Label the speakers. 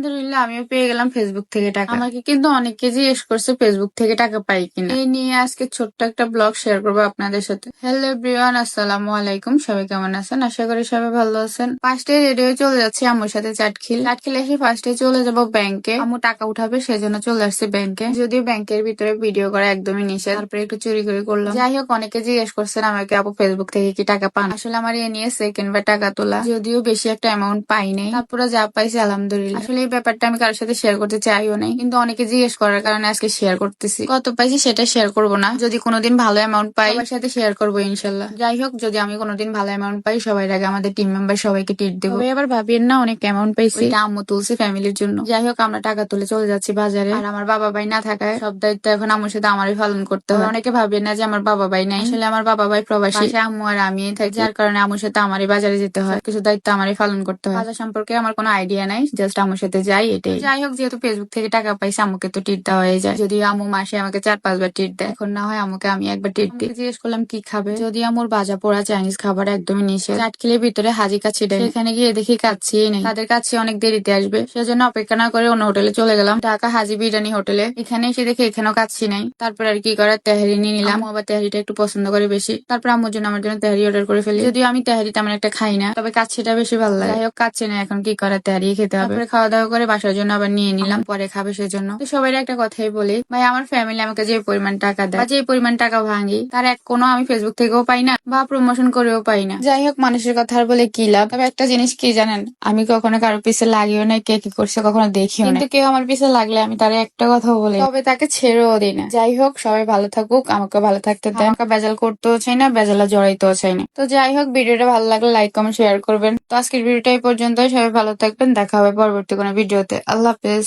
Speaker 1: আলহামদুলিল্লাহ আমিও পেয়ে গেলাম ফেসবুক থেকে টাকা। আমাকে কিন্তু অনেকে জিজ্ঞেস করছে ফেসবুক থেকে টাকা পাই কিনা। এই নিয়ে আজকে ছোট্ট একটা ব্লগ শেয়ার করবো আপনাদের সাথে। হ্যালো এভরিওয়ান, আসসালামু আলাইকুম। সবাই কেমন আছেন? আশা করি সবাই ভালো আছেন। ফার্স্টে রেডি হয়ে চলে যাচ্ছি আম্মুর সাথে চাটখিল এসে ফার্স্টে চলে যাব ব্যাংকে। আম্মু টাকা উঠাবে সেজন্য চলে আসছে ব্যাংকে। যদিও ব্যাংকের ভিতরে ভিডিও করা একদমই নিষেধ, তারপরে একটু চুরি করে করলাম। যাই হোক, অনেকে জিজ্ঞেস করছেন আমাকে আপু ফেসবুক থেকে কি টাকা পান। আসলে আমার এ নিয়ে সেকেন্ড বার টাকা তোলা, যদিও বেশি একটা অ্যামাউন্ট পাই নাই, তারপরে যা পাইছি আলহামদুলিল্লাহ। আসলে এই ব্যাপারটা আমি কারোর সাথে শেয়ার করতে চাইও নাই, কিন্তু অনেকে জিজ্ঞেস করার কারণে আজকে শেয়ার করতেছি। কত পাইছি সেটা শেয়ার করব না, যদি কোনোদিন ভালো অ্যামাউন্ট পাই সবার সাথে শেয়ার করবো ইনশাল্লাহ। যাই হোক, যদি আমি কোনোদিন ভালো অ্যামাউন্ট পাই সবাই আগে আমাদের টিম মেম্বার সবাইকে ট্রিট দেবো। তবে আবার ভাবিয়েন না অনেক অ্যামাউন্ট পাইছি, এটা আম্মু তুলছে ফ্যামিলির জন্য। যাই হোক, আমরা টাকা তুলে চলে যাচ্ছি বাজারে। আর আমার বাবা ভাই না থাকায় সব দায়িত্ব এখন আম্মুর সাথে আমারই পালন করতে হয়। অনেকে ভাবিয়েন না যে আমার বাবা ভাই নাই, আসলে আমার বাবা ভাই প্রবাসী, বাসায় আম্মু আর আমি থাকি, যার কারণে আম্মুর সাথে আমারই বাজারে যেতে হয়, কিছু দায়িত্ব আমারই পালন করতে হয়। বাজার সম্পর্কে আমার কোনো আইডিয়া নাই, জাস্ট আম্মুর সাথে যাই এটাই। যাই হোক, যেহেতু ফেসবুক থেকে টাকা পাইছি আম্মুকে তো ট্রিট দেওয়া হয়ে যায়। যদি আম্মু মাসে আমাকে 4-5 বার ট্রিট দেয়, এখন না হয় আম্মুকে আমি একবার ট্রিট দিই। জিজ্ঞেস করলাম কি খাবে, যদি আম্মুর ভাজা পোড়া চাইনিজ খাবার একদমই নিষেধ। চাটখিলের ভিতরে হাজি কাচ্ছি দেয়, সেখানে গিয়ে দেখি কাচ্ছিই নেই। তাদের কাছে অনেক দেরিতে আসবে, সেজন্য অপেক্ষা না করে অন্য হোটেলে চলে গেলাম, ঢাকা হাজি বিরিয়ানি হোটেলে। এখানে এসে দেখি এখানেও কাচ্ছি নাই। তারপর আর কি করার, তেহারি নিয়ে নিলাম। আম্মু আবার তেহারিটা একটু পছন্দ করে বেশি। তারপর আম্মুর জন্য আমার জন্য তেহারি অর্ডার করে ফেলি, যদিও আমি তেহারি তেমন একটা খাই না, তবে কাচ্ছিটা বেশি ভালো লাগে। যাই হোক, কাচ্ছি না, এখন কি করার, তেহারি খেতে হবে। তারপরে খাওয়া দাওয়া করে বাসার জন্য আবার নিয়ে নিলাম, পরে খাবে সেজন্য। তো সবাই একটা কথাই বলি, ভাই আমার ফ্যামিলি আমাকে যে পরিমাণ টাকা দেয় বা যে পরিমাণ টাকা ভাঙি, তার এক কোনো আমি ফেসবুক থেকেও পাই না বা প্রমোশন করেও পাই না। যাই হোক, মানুষের কথা আর বলে কি লাভ। তবে একটা জিনিস কি জানেন, আমি কখনো কারো পিছে লাগিও নাই, কে কি করছে কখনো দেখিও না, কিন্তু কেউ আমার পিছে লাগলে আমি তার একটা কথা বলে তবে তাকে ছেড়েও দিই না। যাই হোক, সবাই ভালো থাকুক, আমাকে ভালো থাকতে দেন। আমাকে বেজাল করতেও চাই না, বেজালা জড়াইতেও চাই না। তো যাই হোক, ভিডিওটা ভালো লাগলে লাইক কমেন্ট শেয়ার করবেন। তো আজকের ভিডিওটা এই পর্যন্তই, সবাই ভালো থাকবেন, দেখা হবে পরবর্তী কোনো ভিডিওতে। আল্লাহ হাফেজ।